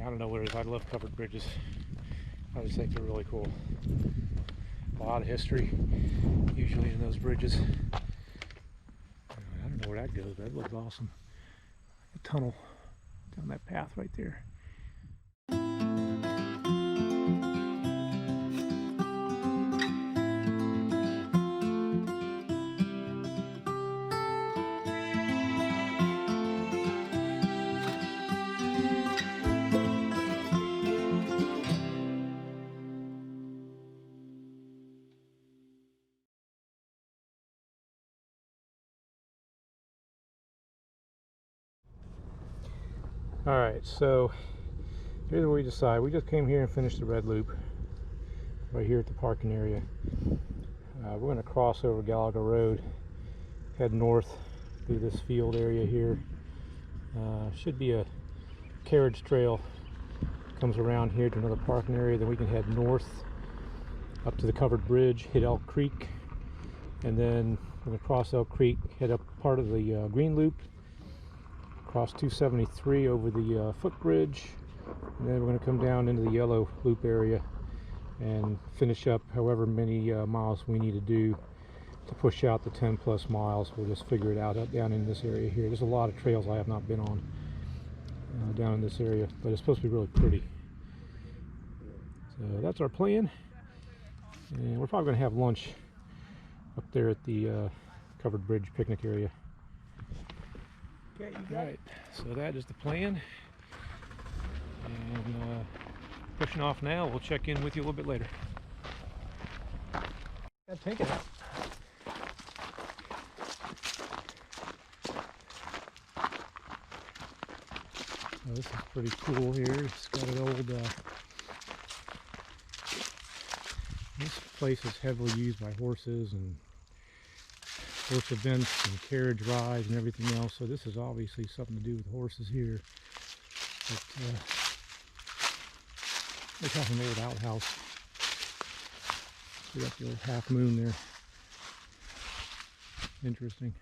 Yeah, I don't know what it is. I love covered bridges. I just think they're really cool. A lot of history, usually in those bridges. I don't know where that goes, but that looks awesome. A tunnel down that path right there. Alright, so here's what we decided. We just came here and finished the red loop right here at the parking area. We're going to cross over Gallaher Road, head north through this field area here. Should be a carriage trail. Comes around here to another parking area, then we can head north up to the covered bridge, hit Elk Creek, and then we're going to cross Elk Creek, head up part of the green loop, cross 273 over the footbridge, and then we're going to come down into the yellow loop area and finish up however many miles we need to do to push out the 10 plus miles. We'll just figure it out down in this area here. There's a lot of trails I have not been on down in this area, but it's supposed to be really pretty. So that's our plan, and we're probably going to have lunch up there at the covered bridge picnic area. Okay, you got it. So that is the plan, and pushing off now. We'll check in with you a little bit later. Gotta take it out. Oh, this is pretty cool here. It's got an old this place is heavily used by horses and horse events and carriage rides and everything else, so this is obviously something to do with horses here. But look at an old outhouse. See, got the old half moon there. Interesting.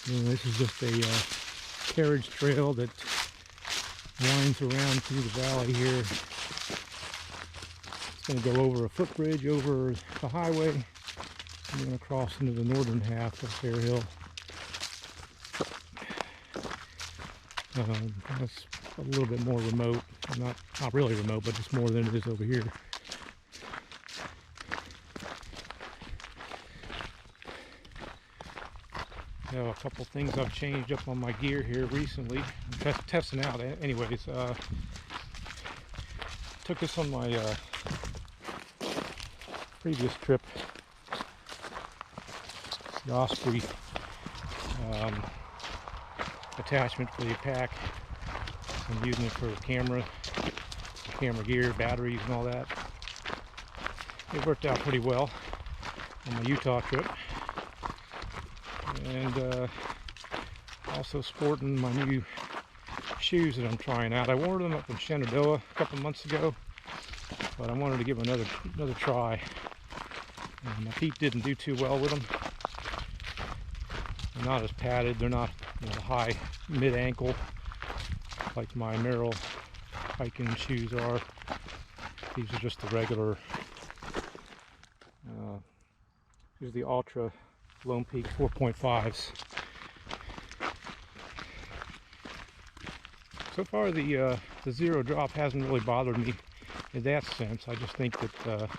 And this is just a carriage trail that winds around through the valley here. It's going to go over a footbridge over the highway, and we're going to cross into the northern half of Fair Hill. That's a little bit more remote. Not really remote, but just more than it is over here. Now, a couple things I've changed up on my gear here recently. I'm testing out anyways. Took this on my previous trip. It's the Osprey attachment for the pack. I'm using it for camera gear, batteries, and all that. It worked out pretty well on my Utah trip. And also sporting my new shoes that I'm trying out. I wore them up in Shenandoah a couple months ago, but I wanted to give them another try. And my feet didn't do too well with them. They're not as padded. They're not high mid-ankle like my Merrell hiking shoes are. These are just the regular. These are the Ultra Lone Peak 4.5s. So far the zero drop hasn't really bothered me in that sense. I just think that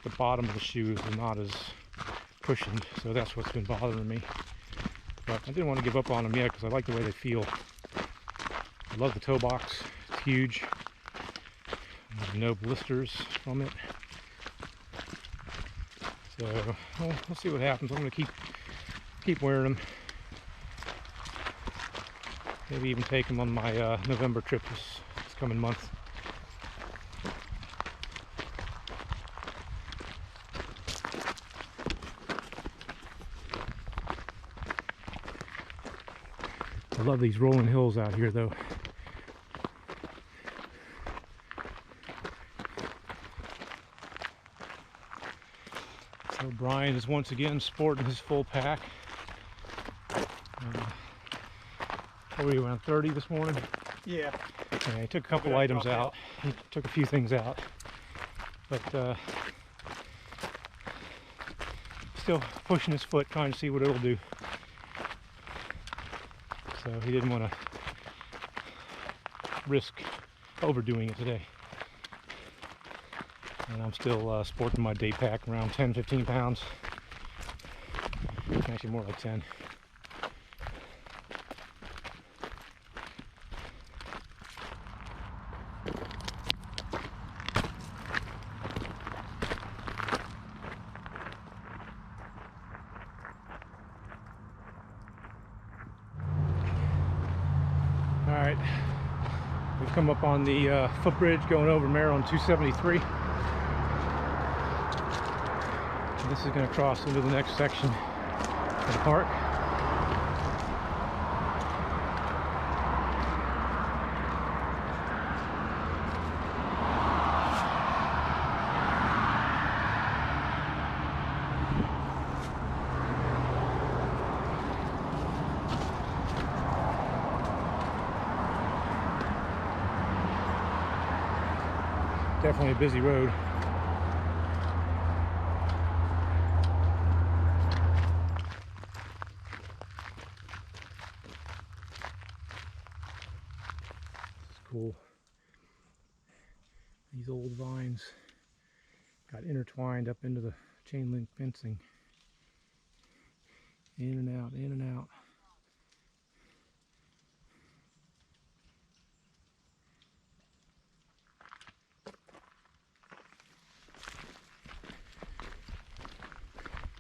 the bottom of the shoes are not as cushioned, so that's what's been bothering me. But I didn't want to give up on them yet because I like the way they feel. I love the toe box. It's huge. There's no blisters from it. So we'll see what happens. I'm going to keep wearing them. Maybe even take them on my November trip this coming month. I love these rolling hills out here, though. So Brian is once again sporting his full pack. What were you, around 30 this morning? Yeah. Yeah, he took a couple items out. He took a few things out. But still pushing his foot, trying to see what it'll do. So he didn't want to risk overdoing it today. And I'm still sporting my day pack around 10-15 pounds. Actually more like 10. Alright, we've come up on the footbridge going over Maryland 273. And this is going to cross into the next section of the park. Definitely a busy road. This is cool. These old vines got intertwined up into the chain link fencing. In and out, in and out.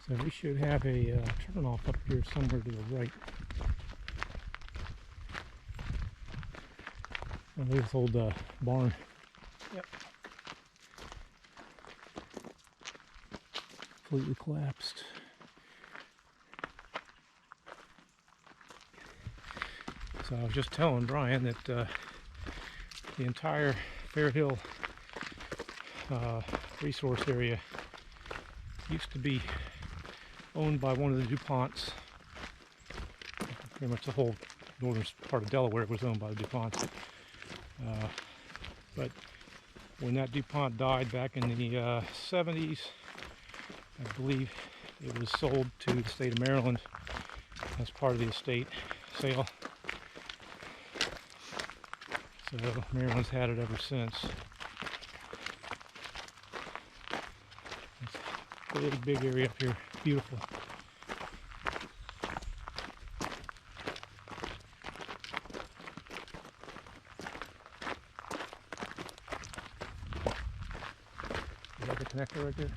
So we should have a turnoff up here somewhere to the right. Oh, look at this old barn. Yep. Completely collapsed. So I was just telling Brian that the entire Fair Hill resource area used to be owned by one of the DuPonts. Pretty much the whole northern part of Delaware was owned by the DuPonts. But when that DuPont died back in the 70s, I believe it was sold to the state of Maryland as part of the estate sale. So Maryland's had it ever since. It's a really big area up here. Beautiful. Is that the connector right there?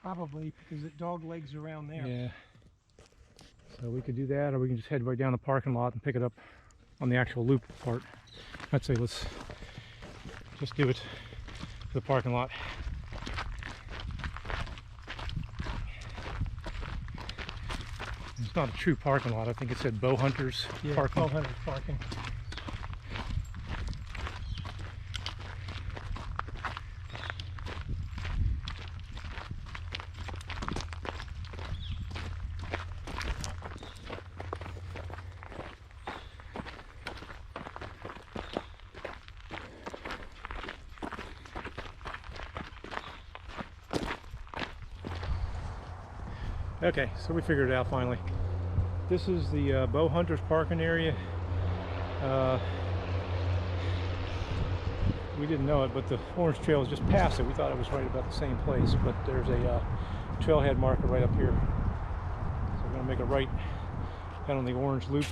Probably, because it dog legs around there. Yeah. So we could do that, or we can just head right down the parking lot and pick it up on the actual loop part. I'd say let's just do it to the parking lot. It's not a true parking lot. I think it said Bow Hunters parking. Bow Hunters parking. Okay, so we figured it out finally. This is the Bow Hunters parking area. We didn't know it, but the orange trail is just past it. We thought it was right about the same place, but there's a trailhead marker right up here. So we're going to make a right down on the orange loop.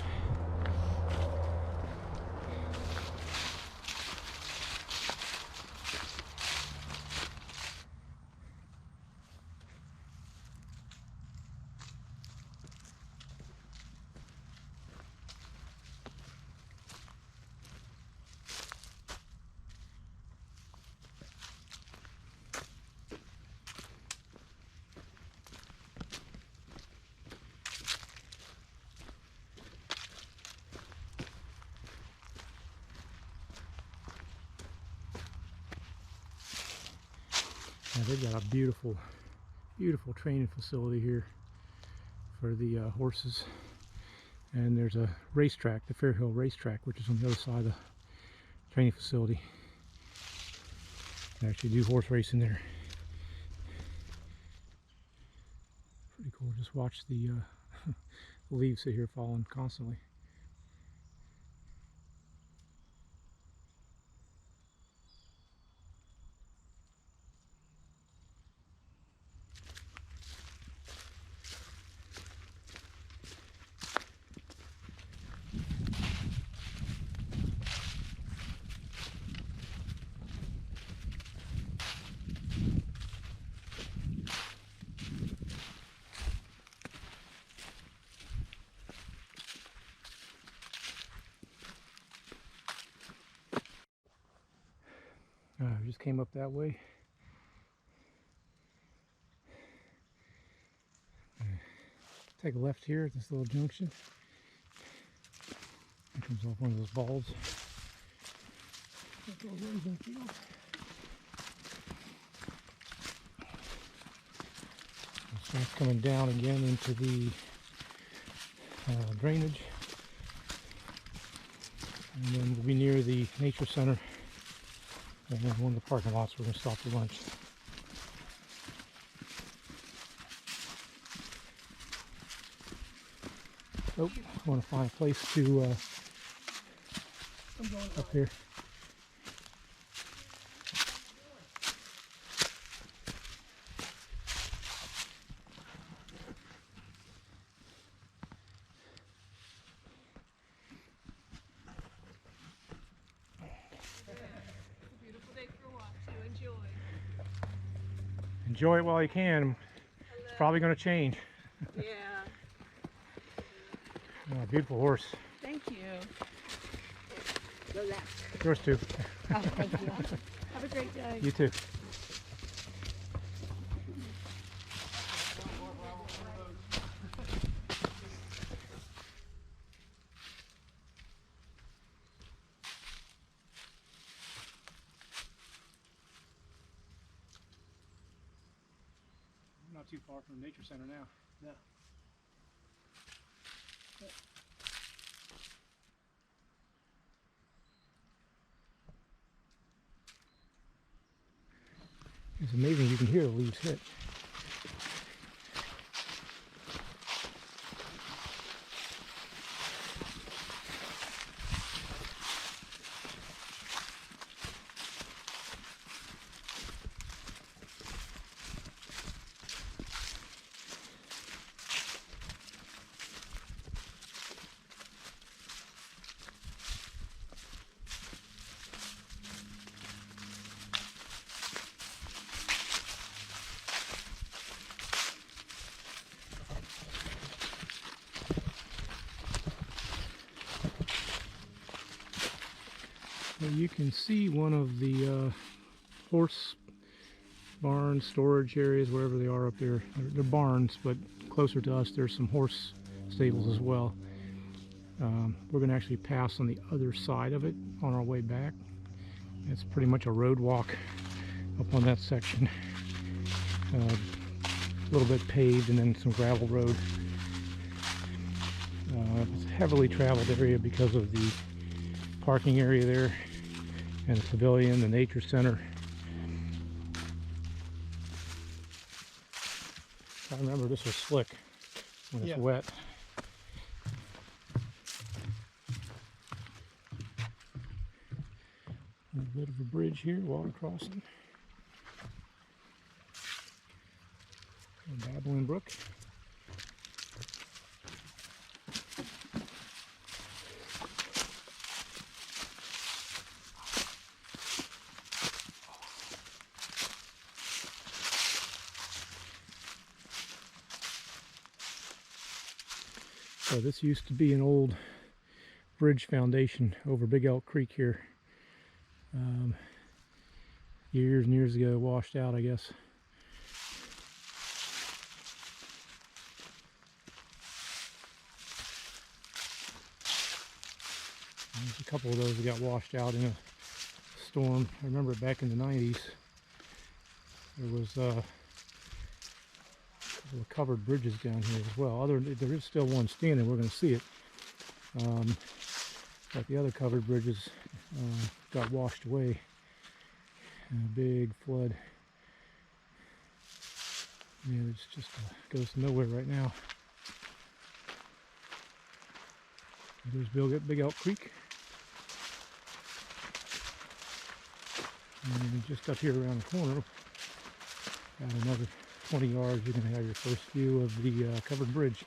Yeah, they've got a beautiful, beautiful training facility here for the horses. And there's a racetrack, the Fairhill racetrack, which is on the other side of the training facility. They actually do horse racing there. Pretty cool. Just watch the leaves sit here falling constantly. We just came up that way. Take a left here at this little junction. It comes off one of those bulbs. So it's coming down again into the drainage. And then we'll be near the nature center. And then one of the parking lots we're going to stop for lunch. Oh, I want to find a place to up here. Enjoy it while you can. It's probably going to change. Yeah. Oh, beautiful horse. Thank you. Go left. Yours too. Oh, thank you. Have a great day. You too. Not too far from the nature center now. No. It's amazing you can hear the leaves hit. Well, you can see one of the horse barn storage areas, wherever they are up there. They're barns, but closer to us there's some horse stables as well. We're going to actually pass on the other side of it on our way back. It's pretty much a road walk up on that section. A little bit paved and then some gravel road. It's a heavily traveled area because of the parking area there and the pavilion, the nature center. I remember this was slick when it's wet. A bit of a bridge here, water crossing. Babbling Brook. So this used to be an old bridge foundation over Big Elk Creek here. Years and years ago, washed out, I guess. There's a couple of those that got washed out in a storm. I remember back in the 90s, there was a couple couple of covered bridges down here as well. There is still one standing. We're going to see it. But the other covered bridges got washed away in a big flood. Yeah, it's just goes nowhere right now. There's Big Elk Creek. And just up here around the corner, about another 20 yards, you're going to have your first view of the covered bridge.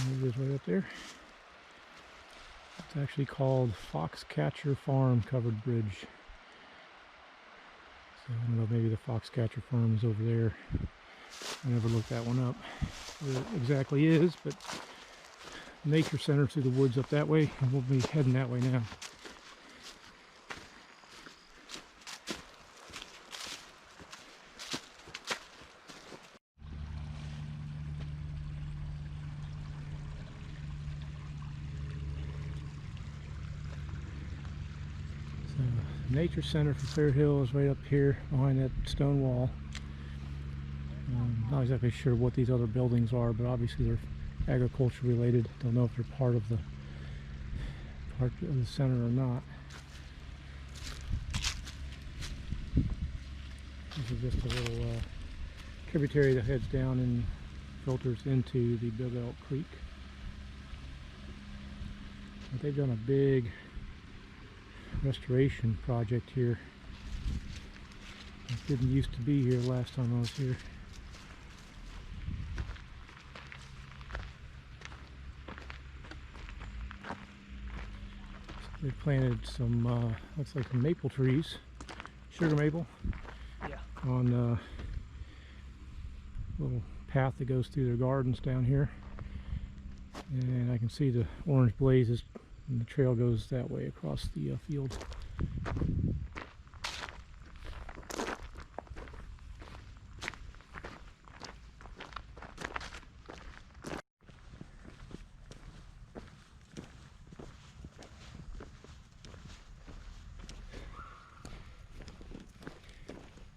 And it is right up there. It's actually called Foxcatcher Farm Covered Bridge. So I don't know, maybe the Foxcatcher Farm is over there. I never looked that one up where it exactly is, but Nature Center through the woods up that way, and we'll be heading that way now. Nature Center for Fair Hill is right up here behind that stone wall. Not exactly sure what these other buildings are, but obviously they're agriculture related. Don't know if they're part of the center or not. This is just a little tributary that heads down and filters into the Big Elk Creek. But they've done a big restoration project here. It didn't used to be here last time I was here. So they planted some looks like some maple trees, sugar maple, Yeah. on a little path that goes through their gardens down here. And I can see the orange blazes, and the trail goes that way across the field.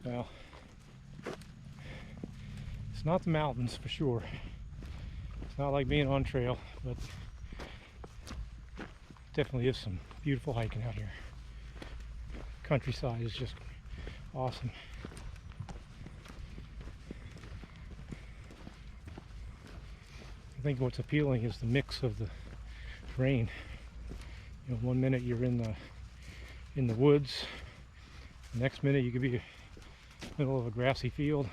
Well, it's not the mountains for sure. It's not like being on trail, but definitely is some beautiful hiking out here. Countryside is just awesome. I think what's appealing is the mix of the terrain. You know, one minute you're in the woods, the next minute you could be in the middle of a grassy field,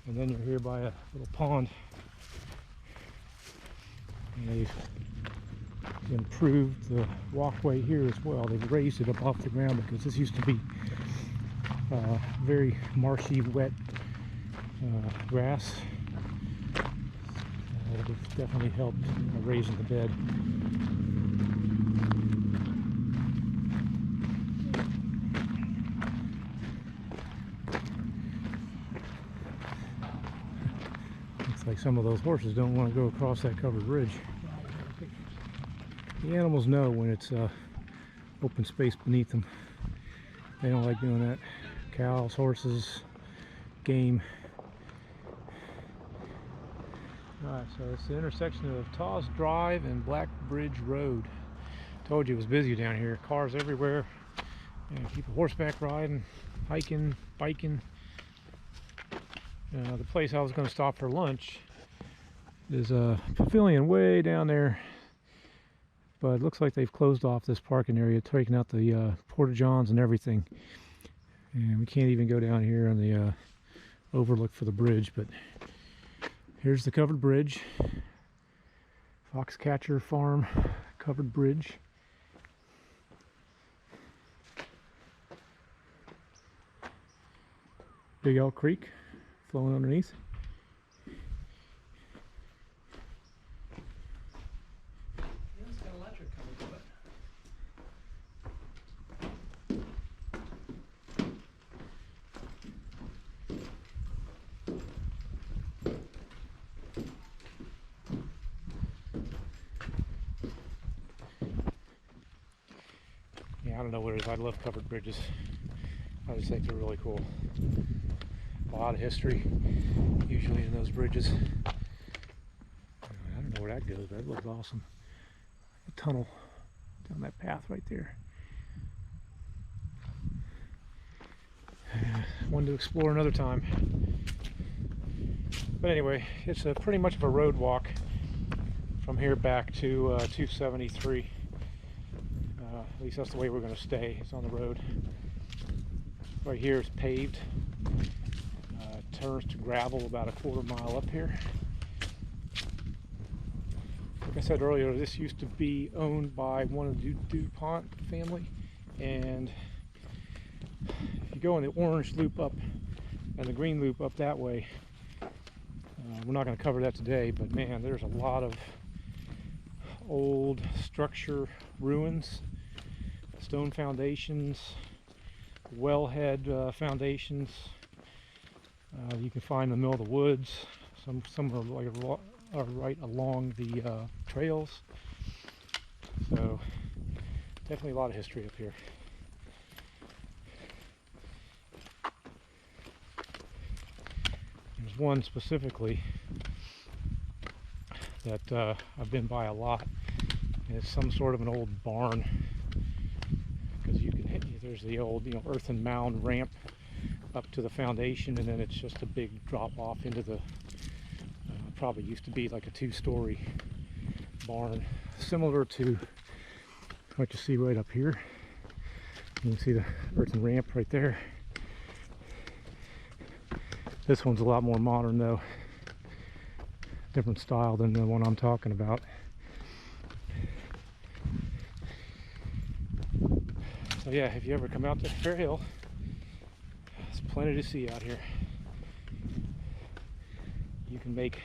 and then you're here by a little pond. And they've improved the walkway here as well. They've raised it up off the ground because this used to be very marshy, wet grass. It's definitely helped raising the bed. Looks like some of those horses don't want to go across that covered bridge. The animals know when it's open space beneath them. They don't like doing that. Cows, horses, game. Alright, so it's the intersection of Taws Drive and Black Bridge Road. Told you it was busy down here. Cars everywhere. And people horseback riding, hiking, biking. The place I was going to stop for lunch is a pavilion way down there. But it looks like they've closed off this parking area, taking out the porta-johns and everything. And we can't even go down here on the overlook for the bridge, but here's the covered bridge. Foxcatcher Farm covered bridge. Big Elk Creek flowing underneath. It's got electric coming to it. don't know what it is. I love covered bridges. I just think they're really cool. A lot of history usually in those bridges. I don't know where that goes, but that looks awesome. A tunnel down that path right there. One to explore another time. But anyway, it's pretty much of a road walk from here back to 273. At least that's the way we're going to stay. It's on the road. Right here is paved. Turns to gravel about a quarter-mile up here. Like I said earlier, this used to be owned by one of the DuPont family, and if you go in the orange loop up and the green loop up that way, we're not going to cover that today, but man, there's a lot of old structure ruins, stone foundations, wellhead foundations. You can find in the middle of the woods. Some are right along the trails. So definitely a lot of history up here. There's one specifically that I've been by a lot. And it's some sort of an old barn, because you can hit. There's the old, earthen mound ramp up to the foundation, and then it's just a big drop off into the probably used to be like a two-story barn, similar to what you see right up here. You can see the earthen ramp right there. This one's a lot more modern though, different style than the one I'm talking about. So yeah, if you ever come out to Fair Hill, there's plenty to see out here. You can make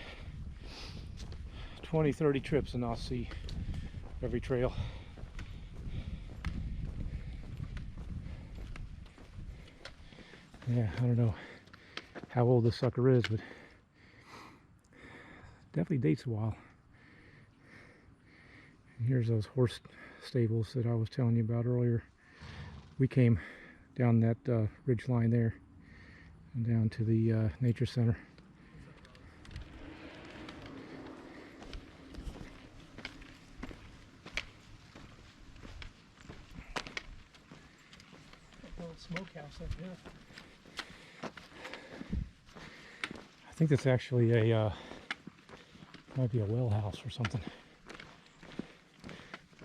20-30 trips and not see every trail. Yeah, I don't know how old this sucker is, but definitely dates a while. And here's those horse stables that I was telling you about earlier. We came down that ridge line there and down to the nature center. Smokehouse up here. I think that's actually a might be a well house or something.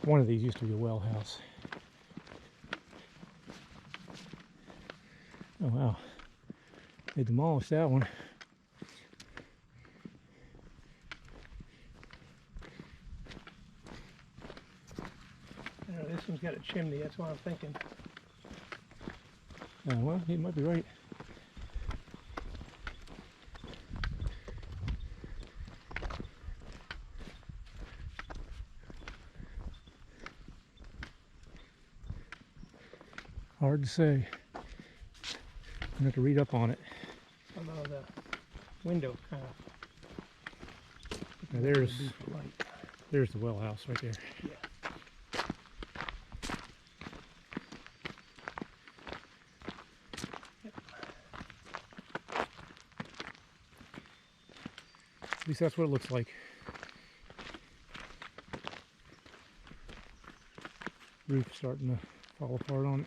One of these used to be a well house. Oh wow, they demolished that one. This one's got a chimney, that's what I'm thinking. Well, he might be right. Hard to say. I'm going to have to read up on it. Although the window kind of. Now there's the well house right there. Yeah. At least that's what it looks like. Roof starting to fall apart on it.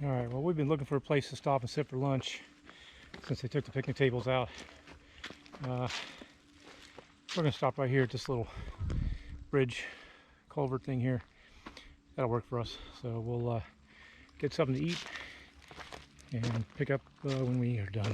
Alright, well, we've been looking for a place to stop and sit for lunch since they took the picnic tables out. We're going to stop right here at this little bridge culvert thing here. That'll work for us. So we'll get something to eat and pick up when we are done.